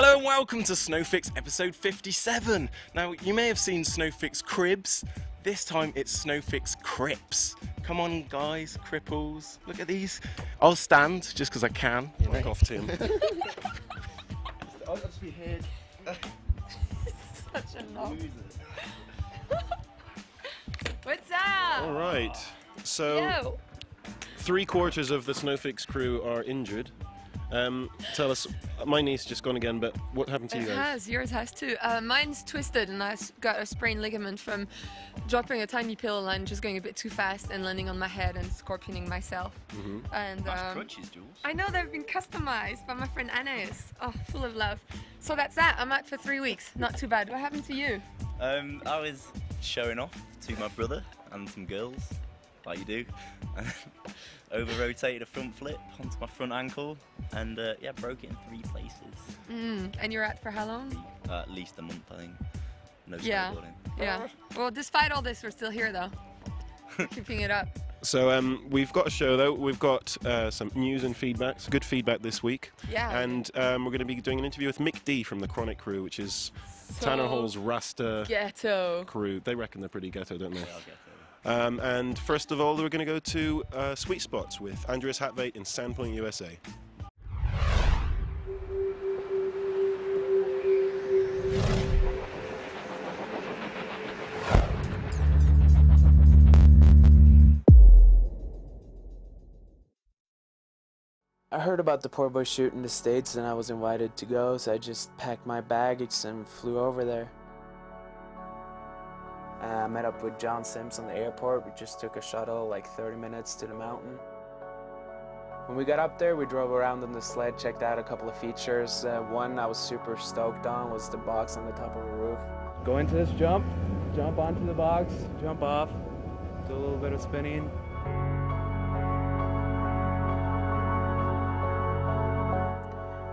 Hello and welcome to Snowfix episode 57. Now, you may have seen Snowfix cribs. This time it's Snowfix crips. Come on, guys, cripples. Look at these. I'll stand just because I can. Fuck off, Tim. I'll just be here. Such a knob. What's up? All right. So, Yo. 3/4 of the Snowfix crew are injured. Tell us, my knee's just gone again, but what happened to you guys? Yours has too. Mine's twisted and I got a sprained ligament from dropping a tiny pill and just going a bit too fast and landing on my head and scorpioning myself. And Nice crutches, Jules. I know they've been customized by my friend Andreas. Oh, full of love. So that's that. I'm out for 3 weeks. Not too bad. What happened to you? I was showing off to my brother and some girls, like you do. Over-rotated a front flip onto my front ankle and yeah, broke it in 3 places. And you're out for how long? At least a month, I think. No Yeah. snowboarding. Yeah. Well, despite all this, we're still here though. Keeping it up. So we've got a show though. We've got some news and feedback, some good feedback this week. Yeah. And we're going to be doing an interview with Mick D from the Chronic crew, which is Tanner Hall's Rasta Ghetto. crew. They reckon they're pretty ghetto, don't they? Yeah, I'll get there. And first of all, we're going to go to Sweet Spots with Andreas Hatveit in Sandpoint, USA. I heard about the poor boy shoot in the States and I was invited to go, so I just packed my baggage and flew over there. I met up with John Sims on the airport. We just took a shuttle like 30 minutes to the mountain. When we got up there, we drove around on the sled, checked out a couple of features. One I was super stoked on was the box on the top of a roof. Go into this jump onto the box, jump off, do a little bit of spinning.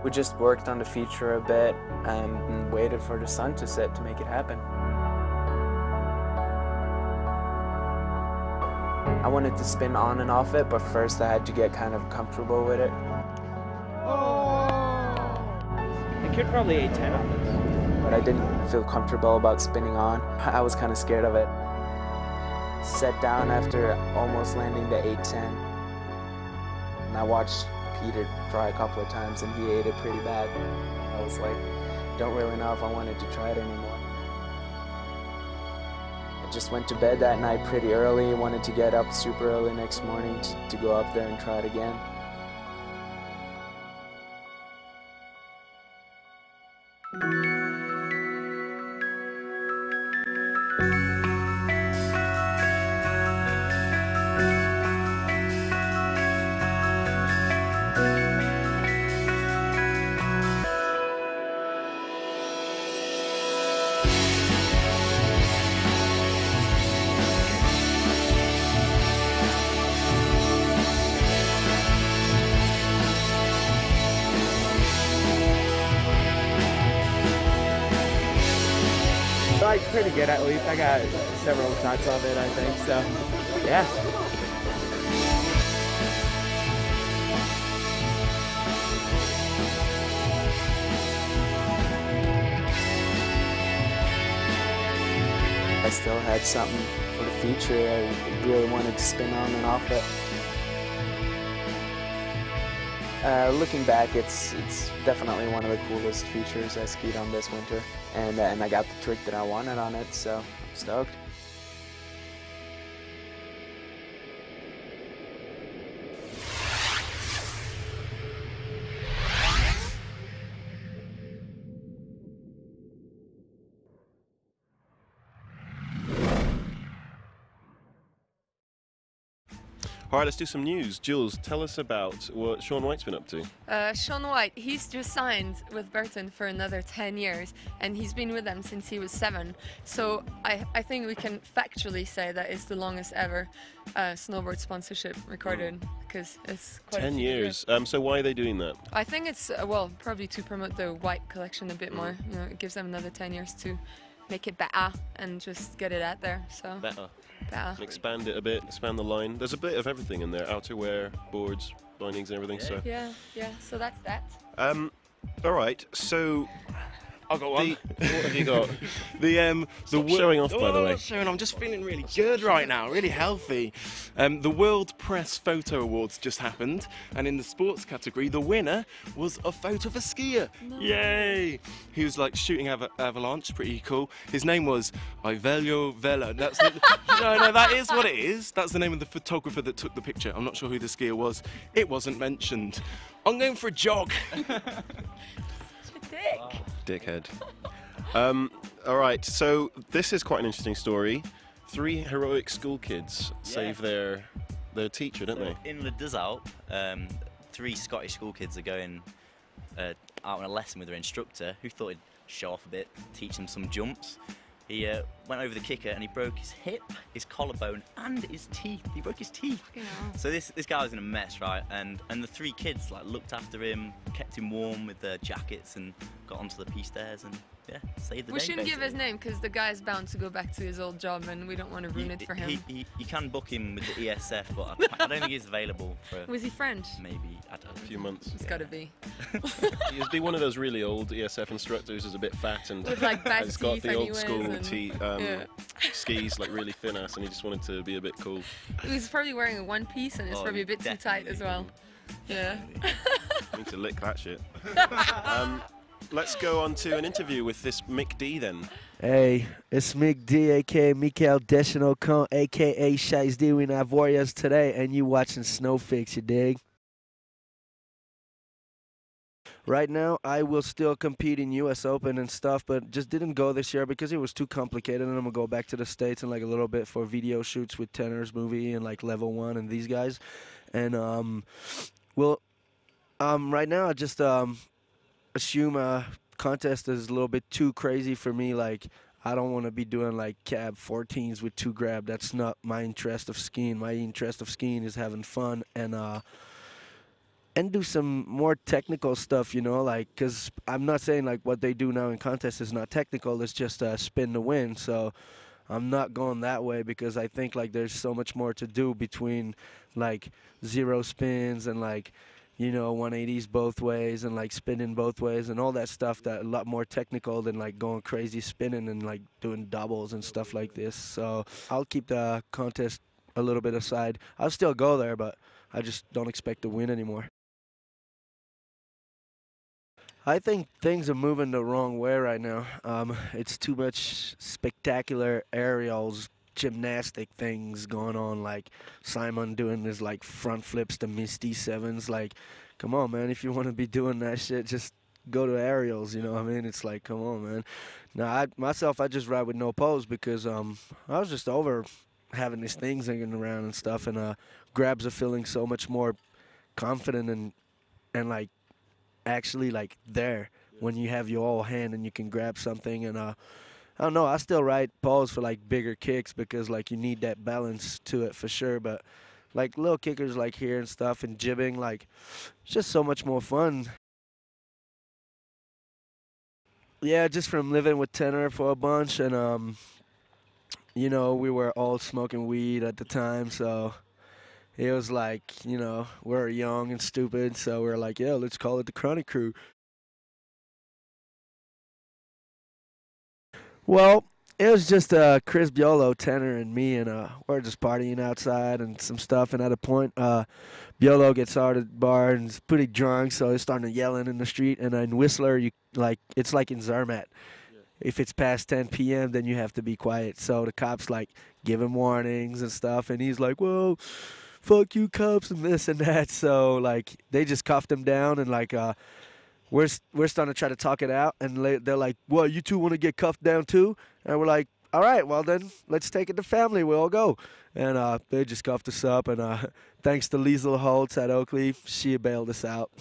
We just worked on the feature a bit and waited for the sun to set to make it happen. I wanted to spin on and off it, but first I had to get kind of comfortable with it. I could probably 810 on this. But I didn't feel comfortable about spinning on. I was kind of scared of it. Sat down after almost landing the 810. And I watched Peter try a couple of times and he ate it pretty bad. I was like, don't really know if I wanted to try it anymore. I just went to bed that night pretty early, wanted to get up super early next morning to go up there and try it again. Like pretty good at least. I got several shots of it, I think. So, yeah. I still had something for the future. I really wanted to spin on and off it. Looking back, it's definitely one of the coolest features I skied on this winter, and I got the trick that I wanted on it, so I'm stoked. All right, let's do some news. Jules, tell us about what Shaun White's been up to. Shaun White, he's just signed with Burton for another 10 years and he's been with them since he was 7. So I think we can factually say that it's the longest ever snowboard sponsorship recorded because it's quite 10 years. So why are they doing that? I think it's, well, probably to promote the White collection a bit more. You know, it gives them another 10 years to make it better and just get it out there. So Better. better. Expand it a bit, expand the line. There's a bit of everything in there, outerwear, boards, bindings and everything. So Yeah, so that's that. All right, so I got one. what have you got? The Stop showing off, by the way. Showing, I'm just feeling really good right now, really healthy. The World Press Photo Awards just happened, and in the sports category, the winner was a photo of a skier. No. Yay! He was like shooting avalanche, pretty cool. His name was Ivelio Vela. That's the, no, that is what it is. That's the name of the photographer that took the picture. I'm not sure who the skier was. It wasn't mentioned. I'm going for a jog. Dick. Dickhead. All right, so this is quite an interesting story. 3 heroic school kids save their teacher, don't they? In Le Deschenaux, 3 Scottish school kids are going out on a lesson with their instructor, who thought he'd show off a bit, teach them some jumps. He went over the kicker and he broke his hip, his collarbone, and his teeth. He broke his teeth. So this guy was in a mess, right? And the 3 kids like looked after him, kept him warm with their jackets, and got onto the stairs and saved the day. We shouldn't give basically. his name because the guy's bound to go back to his old job, and we don't want to ruin it for him. You can book him with the ESF, but I don't think he's available for Was he French? maybe, I don't know. A few months. It's gotta be. He'd be one of those really old ESF instructors who's a bit fat and With, like, bad has got teeth the old anyways school and- skis, like really thin ass, and he just wanted to be a bit cool. He's probably wearing a one piece and it's Oh, probably a bit too tight as well. Yeah. I need to lick that shit. Let's go on to an interview with this Mick D then. Hey, it's Mick D, aka Mikael Deschenaux, aka Shice D. We have Warriors today, and you watching Snowfix, you dig? Right now, I will still compete in U.S. Open and stuff, but just didn't go this year because it was too complicated, and I'm going to go back to the States in like a little bit for video shoots with Tenor's movie and like Level 1 and these guys. And, right now I just assume a contest is a little bit too crazy for me. Like, I don't want to be doing like cab 14s with 2 grab. That's not my interest of skiing. My interest of skiing is having fun and do some more technical stuff, you know, like, because I'm not saying like what they do now in contests is not technical. It's just spin to win. So I'm not going that way because I think like there's so much more to do between like 0 spins and like, you know, 180s both ways and like spinning both ways and all that stuff that a lot more technical than like going crazy spinning and like doing doubles and stuff like this. So I'll keep the contest a little bit aside. I'll still go there, but I just don't expect to win anymore. I think things are moving the wrong way right now. It's too much spectacular aerials, gymnastic things going on, like Simon doing his like front flips to Misty sevens. Like, come on, man, if you want to be doing that shit, just go to aerials, you know what I mean? It's like, come on, man. Now, I just ride with no pose because I was just over having these things hanging around and stuff, and grabs are feeling so much more confident and like actually like there when you have your whole hand and you can grab something. And I don't know, I still ride pose for like bigger kicks because like you need that balance to it for sure, but like little kickers like here and stuff and jibbing, like it's just so much more fun. Yeah, just from living with Tenor for a bunch, and you know, we were all smoking weed at the time, so it was like, you know, we're young and stupid, so we're like, yeah, let's call it the Chronic Crew. Well, it was just Chris Biolo, Tenor, and me, and we're just partying outside and some stuff, and at a point, Biolo gets out of the bar and is pretty drunk, so he's starting to yelling in the street, and in Whistler, it's like in Zermatt. If it's past 10 p.m., then you have to be quiet, so the cops, like, give him warnings and stuff, and he's like, whoa, fuck you cops and this and that. So like they just cuffed him down, and like we're starting to try to talk it out, and they're like, well, you two want to get cuffed down too? And we're like, all right, well then let's take it to family, we'll all go. And they just cuffed us up, and thanks to Liesl Holtz at Oakley, she bailed us out.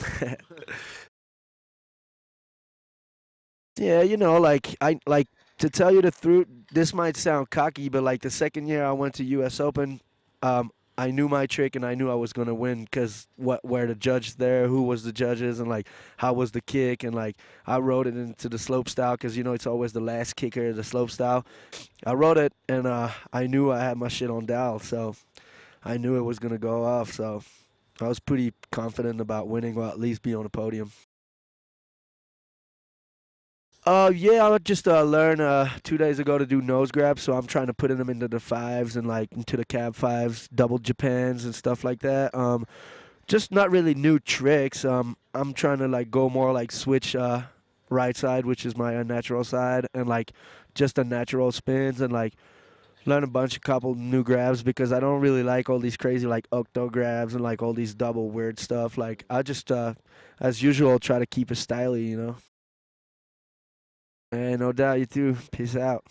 Yeah, you know, like to tell you the truth, this might sound cocky, but like the second year I went to US Open, I knew my trick and I knew I was going to win because where the judge there, who was the judges, and like how was the kick, and like I wrote it into the slope style because, you know, it's always the last kicker, the slope style. I wrote it, and I knew I had my shit on dial, so I knew it was going to go off, so I was pretty confident about winning, or at least be on the podium. Yeah, I just learned 2 days ago to do nose grabs, so I'm trying to put them into the fives and like into the cab fives, double Japans and stuff like that. Just not really new tricks. I'm trying to like go more like switch right side, which is my unnatural side, and like just unnatural spins and like learn a couple new grabs because I don't really like all these crazy like octo grabs and like all these double weird stuff. Like I just as usual try to keep it stylish, you know. And no doubt, you too. Peace out.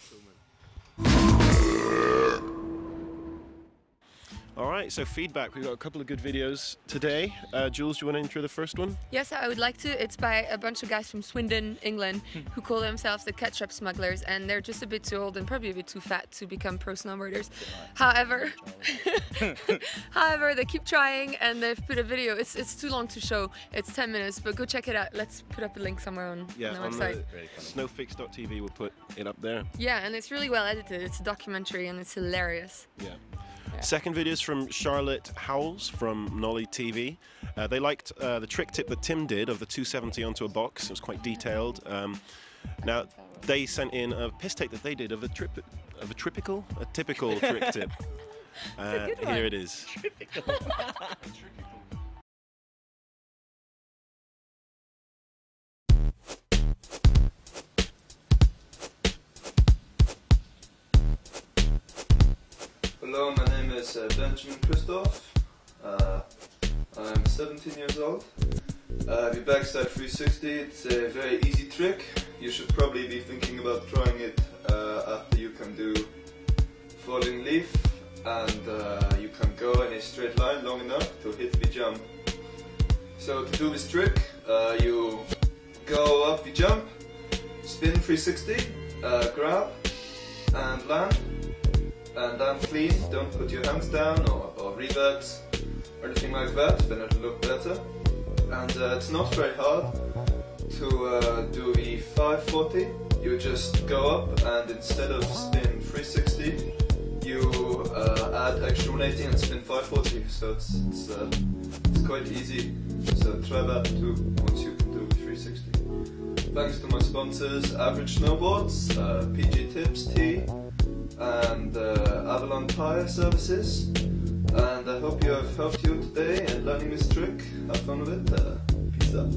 All right, so feedback. We've got a couple of good videos today. Jules, do you want to intro the first one? Yes, I would like to. It's by a bunch of guys from Swindon, England, who call themselves the ketchup smugglers, and they're just a bit too old and probably a bit too fat to become pro snowboarders. However, they keep trying, and they've put a video. It's too long to show. It's 10 minutes, but go check it out. Let's put up a link somewhere on the website. Snowfix.tv, we'll put it up there. Yeah, and it's really well edited. It's a documentary, and it's hilarious. Yeah. Second video is from Charlotte Howells from Nolly TV. They liked the trick tip that Tim did of the 270 onto a box. It was quite detailed. Now they sent in a piss take that they did of a typical trick tip. Here it is. Hello, my name is Benjamin Christoph. I'm 17 years old. The backside 360, it's a very easy trick. You should probably be thinking about trying it after you can do falling leaf, and you can go in a straight line long enough to hit the jump. So to do this trick, you go up the jump, spin 360, grab and land. And then clean, don't put your hands down or reverse or anything like that, then it'll look better. And it's not very hard to do the 540. You just go up and instead of spin 360, you add extra 180 and spin 540. So it's quite easy. So try that too once you can do 360. Thanks to my sponsors, Average Snowboards, PG Tips, T, and Avalon Tire Services, and I hope you have helped you today in learning this trick. Have fun with it. Peace out.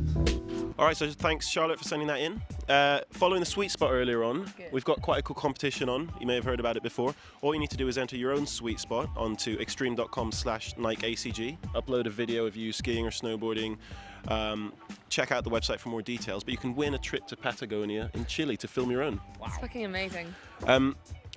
Alright, so thanks Charlotte for sending that in. Following the sweet spot earlier on, we've got quite a cool competition on. You may have heard about it before. All you need to do is enter your own sweet spot onto extreme.com/NikeACG. Upload a video of you skiing or snowboarding. Check out the website for more details, but you can win a trip to Patagonia in Chile to film your own. Wow. It's fucking amazing.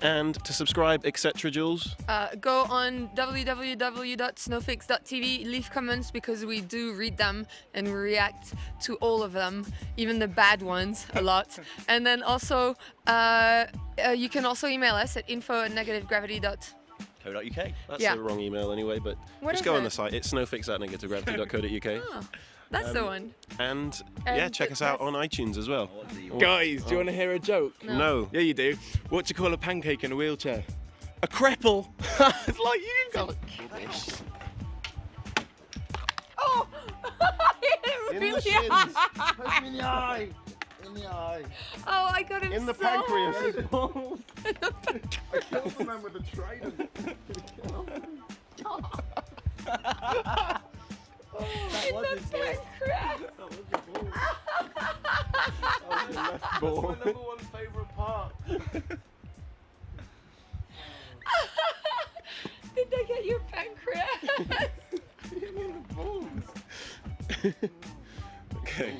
And to subscribe, etc., Jules? Go on www.snowfix.tv, leave comments because we do read them and we react to all of them, even the bad ones, a lot. And then also, you can also email us at info@negativegravity.co.uk. That's the wrong email anyway, but just go on the site. It's snowfix@negativegravity.co.uk. Oh, that's the one. And yeah, check us out on iTunes as well. Guys, do you want to hear a joke? No. Yeah, you do. What do you call a pancake in a wheelchair? A cripple. It's like you got it. Oh! In the shins. Poke him in the eye. In the eye. Oh, I got him in the so pancreas. I killed the man with a trident. That was his pancreas. That was the ball. That was the left ball. That's my number one favourite part. Did they get your pancreas? The balls. Okay.